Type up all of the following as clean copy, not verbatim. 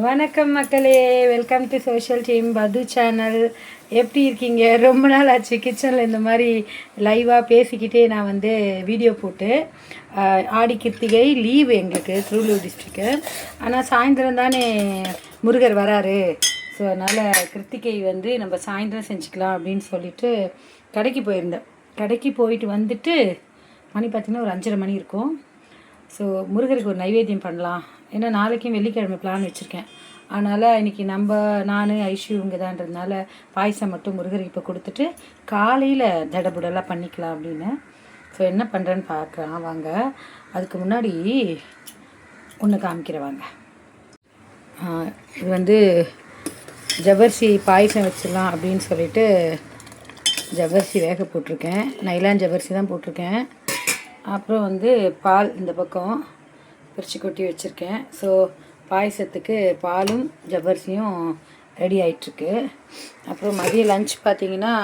வணக்கம் மக்களே, welcome to social team பது சேனல். எப்படி இருக்கீங்க? ரொம்ப நாள் ஆச்சு கிச்சனில் இந்த மாதிரி லைவாக பேசிக்கிட்டே நான் வீடியோ போட்டு. ஆடி கிருத்திகை லீவு எங்களுக்கு திருவள்ளூர் டிஸ்ட்ரிக்கு. ஆனால் சாயந்தரம் தானே முருகர் வராரு. ஸோ அதனால் கிருத்திகை நம்ம சாயந்தரம் செஞ்சுக்கலாம் அப்படின்னு சொல்லிட்டு கடைக்கு போயிருந்தேன். கடைக்கு போயிட்டு வந்துட்டு மணி பார்த்திங்கன்னா ஒரு 5:30 மணி இருக்கும். ஸோ முருகருக்கு ஒரு நைவேத்தியம் பண்ணலாம், ஏன்னா நாளைக்கும் வெள்ளிக்கிழமை பிளான் வச்சுருக்கேன். அதனால் இன்றைக்கி நான் ஐஷு இவங்க தான்றதுனால பாயசம் மட்டும் முருகருக்கு இப்போ கொடுத்துட்டு காலையில் தடபுடலாம் பண்ணிக்கலாம் அப்படின்னு. ஸோ என்ன பண்ணுறேன்னு பார்க்கலாம் வாங்க. அதுக்கு முன்னாடி ஒன்று காமிக்கிறேன் வாங்க. இது ஜவ்வரிசி பாயசம் வச்சிடலாம் அப்படின்னு சொல்லிட்டு ஜவ்வரிசி வேக போட்டிருக்கேன். நைலான் ஜவ்வரிசி தான் போட்டிருக்கேன். அப்புறம் பால் இந்த பக்கம் பிரித்து கொட்டி வச்சுருக்கேன். ஸோ பாயசத்துக்கு பாலும் ஜவ்வரிசியும் ரெடி ஆகிட்டுருக்கு. அப்புறம் மதிய லஞ்ச் பார்த்திங்கன்னா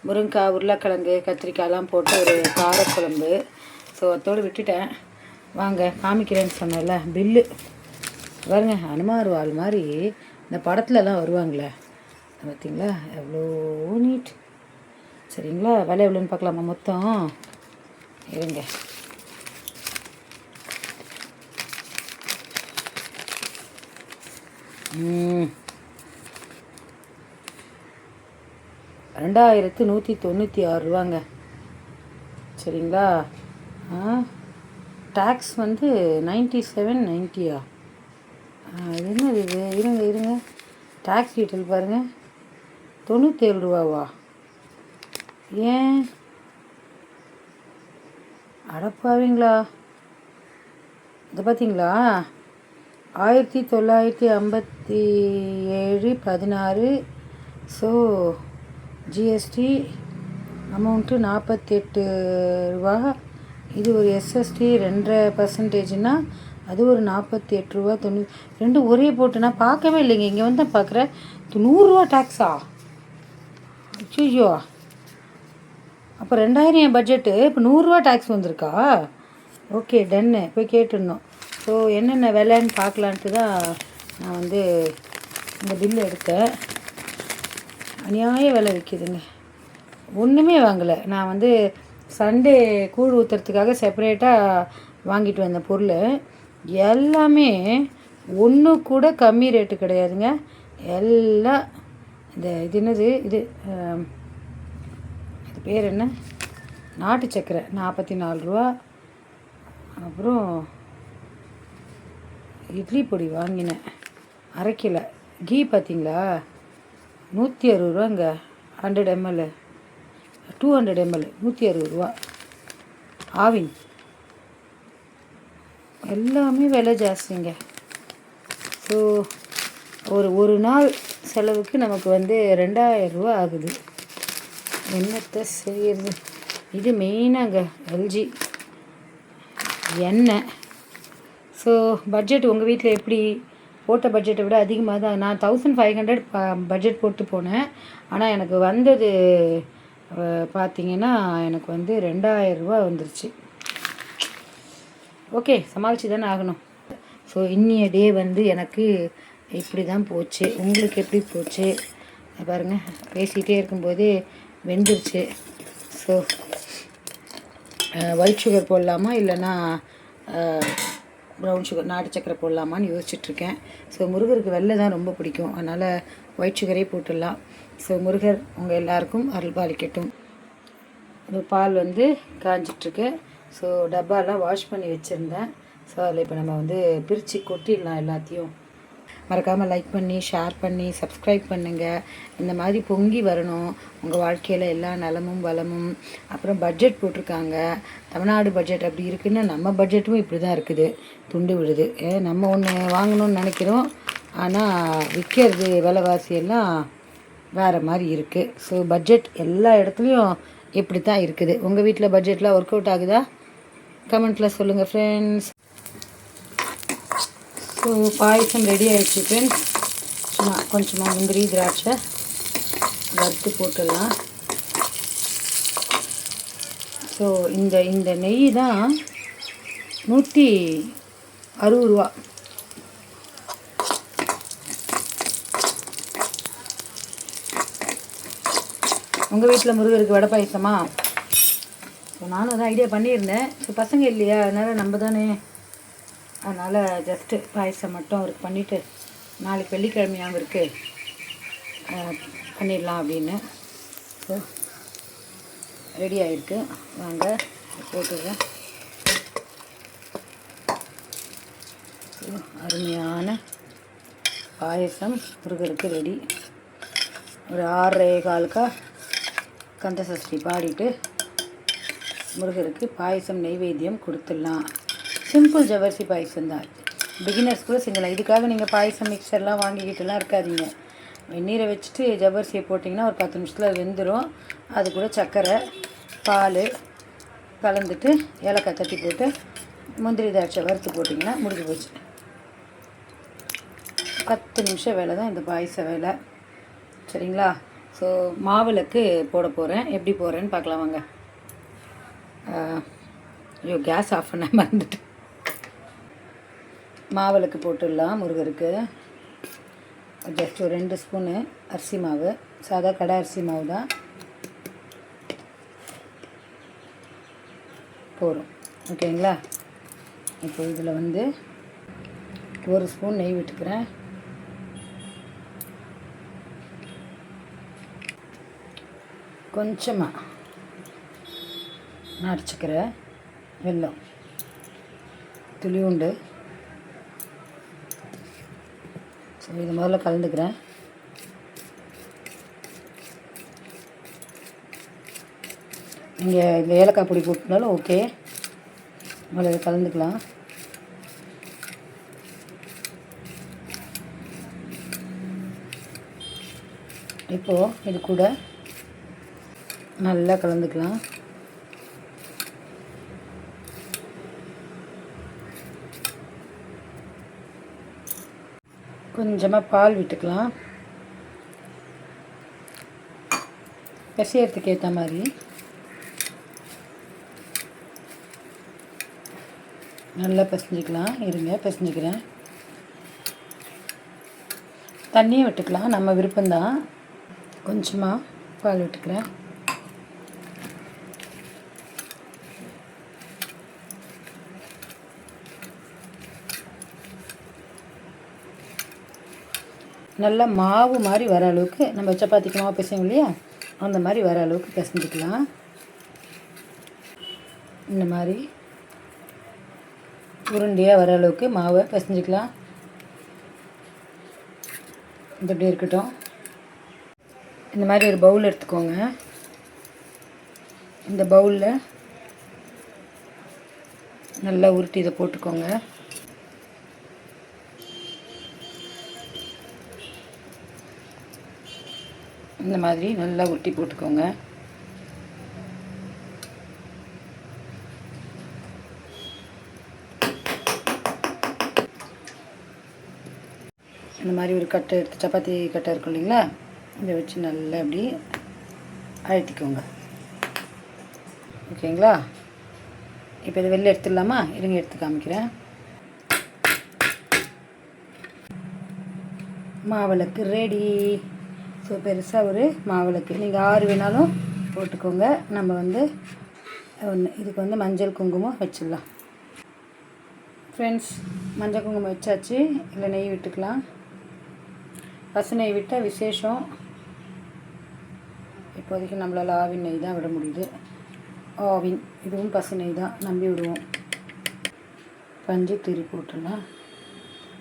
முருங்கைக்காய், உருளைக்கிழங்கு, கத்திரிக்காயெலாம் போட்டு ஒரு காரக்குழம்பு. ஸோ அதோடு விட்டுட்டேன். வாங்க காமிக்கிறேன்னு சொன்னேன்ல பில்லு பாருங்க. அனுமார் வால் மாதிரி இந்த படத்துலலாம் வருவாங்களே, பார்த்திங்களா? எவ்வளோ நீட். சரிங்களா, விலை எவ்வளோன்னு பார்க்கலாமா? மொத்தம் இருங்க. $2196. சரிங்களா. டேக்ஸ் 9790. என்னது இது? இருங்க டேக்ஸ் டீட்டெயில் பாருங்கள். $97. ஏன் அடப்பாவீங்களா? இதை பார்த்தீங்களா? 1957 ஸோ ஜிஎஸ்டி அமௌண்ட்டு $48. இது ஒரு எஸ்எஸ்டி 2.5%, அது ஒரு $48.90. ரெண்டும் ஒரே போட்டு நான் பார்க்கவே இல்லைங்க. இங்கே தான் பார்க்குறேன். $100 டேக்ஸா? ஐயோ, அப்போ 2000 என் பட்ஜெட்டு, இப்போ $100 டேக்ஸ் வந்திருக்கா? ஓகே, டன்னு. போய் கேட்டுடணும். ஸோ என்னென்ன விலைன்னு பார்க்கலான்ட்டு தான் நான் இந்த பில்லு எடுத்தேன். அநியாய விலை விற்கிதுங்க. ஒன்றுமே வாங்கலை. நான் சண்டே கூழ் ஊற்றுறதுக்காக செப்பரேட்டாக வாங்கிட்டு வந்த பொருள் எல்லாமே ஒன்று கூட கம்மி ரேட்டு கிடையாதுங்க. எல்லாம் இது என்னது இது பேர் என்ன, நாட்டு சக்கரை $44. அப்புறம் இட்லி பொடி வாங்கினேன் 1/2 கிலோ. கீ பார்த்திங்களா? $160. 100 ml 200 ml $160. ஆவின் எல்லாமே விலை ஜாஸ்திங்க. ஸோ ஒரு நாள் செலவுக்கு நமக்கு $2000 ஆகுது. என்னத்தை செய்கிறது? இது மெயினாங்க எல்ஜி எண்ணெய். ஸோ பட்ஜெட் உங்கள் வீட்டில் எப்படி? போட்ட பட்ஜெட்டை விட அதிகமாக தான். நான் 1500 பட்ஜெட் போட்டு போனேன். ஆனால் எனக்கு வந்தது பார்த்திங்கன்னா எனக்கு $2000 வந்துருச்சு. ஓகே, சமாளித்து தானே ஆகணும். ஸோ இன்னிய டே எனக்கு இப்படி தான் போச்சு. உங்களுக்கு எப்படி போச்சு பாருங்கள். பேசிகிட்டே இருக்கும்போதே வெந்துருச்சு. ஸோ ஒயிட் சுகர் போடலாமா இல்லைன்னா ப்ரௌன் சுகர் நாட்டு சக்கரை போடலாமான்னு யோசிச்சுட்ருக்கேன். ஸோ முருகருக்கு வெள்ளை தான் ரொம்ப பிடிக்கும், அதனால் ஒயிட் சுகரே போட்டுடலாம். ஸோ முருகர் உங்கள் எல்லாருக்கும் அருள் பாலிக்கட்டும். பால் காஞ்சிட்ருக்கு. ஸோ டப்பாலாம் வாஷ் பண்ணி வச்சுருந்தேன். ஸோ அதில் இப்போ நம்ம பிரித்து கொட்டிடலாம் எல்லாத்தையும். மறக்காமல் லைக் பண்ணி, ஷேர் பண்ணி, சப்ஸ்கிரைப் பண்ணுங்கள். இந்த மாதிரி பொங்கி வரணும் உங்கள் வாழ்க்கையில் எல்லா நலமும் வளமும். அப்புறம் பட்ஜெட் போட்டிருக்காங்க. தமிழ்நாடு பட்ஜெட் அப்படி இருக்குன்னு நம்ம பட்ஜெட்டும் இப்படி தான் இருக்குது, துண்டு விடுது. நம்ம ஒன்று வாங்கணும்னு நினைக்கிறோம், ஆனால் விற்கிறது விலைவாசியெல்லாம் வேறு மாதிரி இருக்குது. ஸோ பட்ஜெட் எல்லா இடத்துலையும் இப்படி தான் இருக்குது. உங்கள் வீட்டில் பட்ஜெட்லாம் ஒர்க் அவுட் ஆகுதா? கமெண்ட்டில் சொல்லுங்கள் ஃப்ரெண்ட்ஸ். ஸோ பாயசம் ரெடி ஆகிடுச்சு ஃப்ரெண்ட்ஸ். கொஞ்சமாக முந்திரி திராட்சை வறுத்து போட்டுடலாம். ஸோ இந்த நெய் தான் $160. உங்கள் வீட்டில் முருகருக்கு வடை பாயசமா? ஸோ நானும் அதான் ஐடியா பண்ணியிருந்தேன். ஸோ பசங்க இல்லையா, அதனால் நம்ம தானே, அதனால் ஜஸ்ட்டு பாயசம் மட்டும் அவருக்கு பண்ணிவிட்டு நாளைக்கு வெள்ளிக்கிழமையாகவும் இருக்குது பண்ணிடலாம் அப்படின்னு. ஸோ ரெடி ஆகிருக்கு. வாங்க போட்டுடுறேன். அருமையான பாயசம் முருகருக்கு ரெடி. ஒரு 6:15 கந்தசஷ்டி பாடிட்டு முருகருக்கு பாயசம் நெய்வேத்தியம் கொடுத்துடலாம். சிம்பிள் ஜவ்வரிசி பாயசம் தான். பிகினர்ஸ் கூட செஞ்சலாம். இதுக்காக நீங்கள் பாயசம் மிக்சர்லாம் வாங்கிக்கிட்டுலாம் இருக்காதீங்க. வெந்நீரை வச்சுட்டு ஜவ்வரிசியை போட்டிங்கன்னா ஒரு 10 நிமிஷத்தில் வெந்துடும். அது கூட சர்க்கரை பால் கலந்துட்டு ஏலக்காய் தட்டி போட்டு முந்திரி திராட்சை வறுத்து போட்டிங்கன்னா முடிஞ்சு போச்சு. 10 நிமிஷம் வேலை தான் இந்த பாயச வேலை. சரிங்களா? ஸோ மாவிளக்கு போட போகிறேன். எப்படி போடுறேன்னு பார்க்கலாம் வாங்க. ஐயோ, கேஸ் ஆஃப் பண்ண மறந்துட்டு. மாவிளக்கு போட்டுடலாம் முருகருக்கு. ஜஸ்ட் ஒரு 2 ஸ்பூனு அரிசி மாவு, சாதா கடை அரிசி மாவு தான் போடும். ஓகேங்களா? இப்போ இதில் வந்து 1 ஸ்பூன் நெய் விட்டுக்கிறேன். கொஞ்சமாக நான் அரைச்சிக்கிறேன். வெல்லம் துளியுண்டு. சரி, இது முதல்ல கலந்துக்கிறேன். நீங்கள் இந்த ஏலக்காய் பொடி போட்டுனாலும் ஓகே. முதல்ல கலந்துக்கலாம். இப்போது இது கூட நல்லா கலந்துக்கலாம். கொஞ்சமாக பால் விட்டுக்கலாம். பிசையறதுக்கு ஏற்ற மாதிரி. நல்லா பிசைஞ்சிக்கலாம். இருங்க, பிசைஞ்சிக்கிறேன். தண்ணியை விட்டுக்கலாம், நம்ம விருப்பம்தான். கொஞ்சமாக பால் விட்டுக்கிறேன். நல்லா மாவு மாதிரி வர அளவுக்கு, நம்ம சப்பாத்திக்கு மாவு பிசையும் இல்லையா, அந்த மாதிரி வர அளவுக்கு பிசைஞ்சிக்கலாம். இந்த மாதிரி உருண்டையாக வர அளவுக்கு மாவை பிசைஞ்சிக்கலாம். இது இப்படி இருக்கட்டும். இந்த மாதிரி ஒரு பவுல் எடுத்துக்கோங்க. இந்த பவுலில் நல்லா உருட்டி இதை போட்டுக்கோங்க. இந்த மாதிரி நல்லா உருட்டி போட்டுக்கோங்க. இந்த மாதிரி ஒரு கட்டை எடுத்து, சப்பாத்தி கட்டை இருக்கும் இல்லைங்களா, இதை வச்சு நல்லா இப்படி அழுத்திக்கோங்க. ஓகேங்களா? இப்போ இதை வெளில எடுத்துடலாமா? இருங்க, எடுத்து காமிக்கிறேன். மாவிளக்கு ரெடி. ஸோ பெருசாக ஒரு மாவிளக்கு, நீங்கள் 6 வேணாலும் போட்டுக்கோங்க. நம்ம வந்து இதுக்கு வந்து மஞ்சள் குங்குமம் வச்சிடலாம். ஃப்ரெண்ட்ஸ், மஞ்சள் குங்குமம் வச்சாச்சு. இல்லை நெய் விட்டுக்கலாம். பசு நெய் விட்டால் விசேஷம். இப்போதைக்கு நம்மளால் ஆவின் நெய் தான் விட முடியுது. ஆவின், இதுவும் பசு நெய் தான், நம்பி விடுவோம். பஞ்சு திரி போட்டுடலாம்.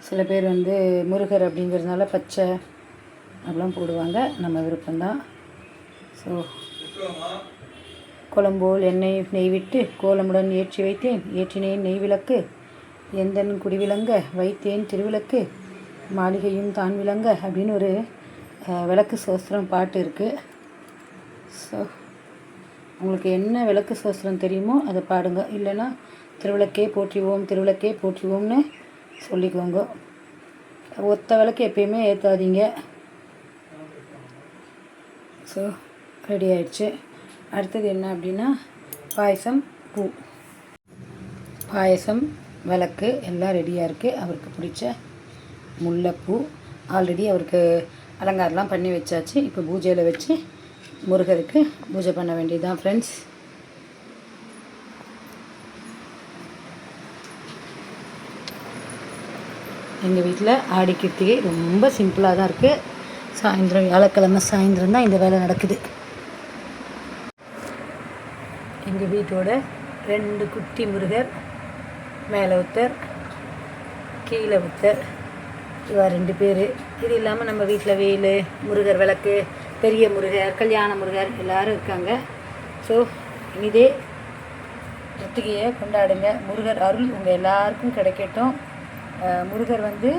சில பேர் வந்து முருகர் அப்படிங்கிறதுனால பச்சை அப்படிலாம் போடுவாங்க, நம்ம விருப்பம்தான். ஸோ குழம்போல் எண்ணெய் நெய் விட்டு கோலமுடன் ஏற்றி வைத்தேன், ஏற்றினேன் நெய் விளக்கு, எந்தன் குடிவிளங்க வைத்தேன் திருவிளக்கு, மாளிகையும் தான் விளங்க அப்படின்னு ஒரு விளக்கு சோஸ்திரம் பாட்டு இருக்குது. ஸோ உங்களுக்கு என்ன விளக்கு சோஸ்திரம் தெரியுமோ அதை பாடுங்க. இல்லைன்னா திருவிளக்கே போற்றிவோம், திருவிளக்கே போற்றிவோம்னு சொல்லிக்கோங்க. ஒத்த விளக்கு எப்பயுமே ஏற்றாதீங்க. ஸோ ரெடி ஆயிடுச்சு. அடுத்தது என்ன அப்படின்னா பாயசம் பூ. பாயசம் விளக்கு எல்லாம் ரெடியாக இருக்குது. அவருக்கு பிடிச்ச முல்லைப்பூ ஆல்ரெடி அவருக்கு அலங்காரம்லாம் பண்ணி வச்சாச்சு. இப்போ பூஜையில் வச்சு முருகருக்கு பூஜை பண்ண வேண்டியதுதான் ஃப்ரெண்ட்ஸ். எங்கள் வீட்டில் ஆடி கிருத்திகை ரொம்ப சிம்பிளாக தான் இருக்குது. சாயந்தரம் வியாழக்கிழமை சாயந்தரம் தான் இந்த வேலை நடக்குது. எங்கள் வீட்டோட 2 குட்டி முருகர், மேலே ஒருத்தர் கீழே ஒருத்தர், இவா 2 பேர். இது இல்லாமல் நம்ம வீட்டில் வேலு, முருகர் விளக்கு, பெரிய முருகர், கல்யாண முருகர் எல்லோரும் இருக்காங்க. ஸோ இதே கிருத்திகையை கொண்டாடுங்க. முருகர் அருள் உங்கள் எல்லாருக்கும் கிடைக்கட்டும். முருகர் வந்து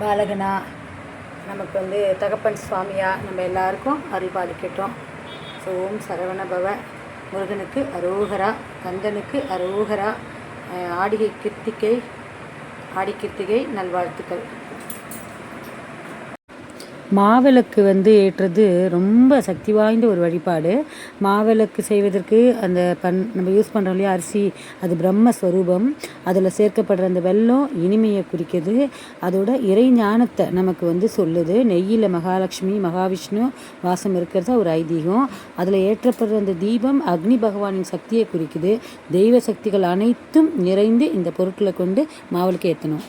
பாலகனா, நமக்கு வந்து தகப்பன் சுவாமியா நம்ம எல்லாருக்கும் அருள் பாலிக்கட்டும். ஸோ ஓம் சரவண பவ. முருகனுக்கு அரோகரா, கந்தனுக்கு அரோகரா. ஆடி கிருத்திகை நல்வாழ்த்துக்கள். மாவிளக்கு வந்து ஏற்றுறது ரொம்ப சக்தி வாய்ந்த ஒரு வழிபாடு. மாவிளக்கு செய்வதற்கு அந்த நம்ம யூஸ் பண்ணுறோம் இல்லையா அரிசி, அது பிரம்மஸ்வரூபம். அதில் சேர்க்கப்படுற அந்த வெல்லம் இனிமையை குறிக்குது. அதோட இறை ஞானத்தை நமக்கு வந்து சொல்லுது. நெய்யில் மகாலட்சுமி மகாவிஷ்ணு வாசம் இருக்கிறதா ஒரு ஐதீகம். அதில் ஏற்றப்படுற அந்த தீபம் அக்னி பகவானின் சக்தியை குறிக்குது. தெய்வ சக்திகள் அனைத்தும் நிறைந்து இந்த பொருட்களை கொண்டு மாவிளக்கு ஏற்றணும்.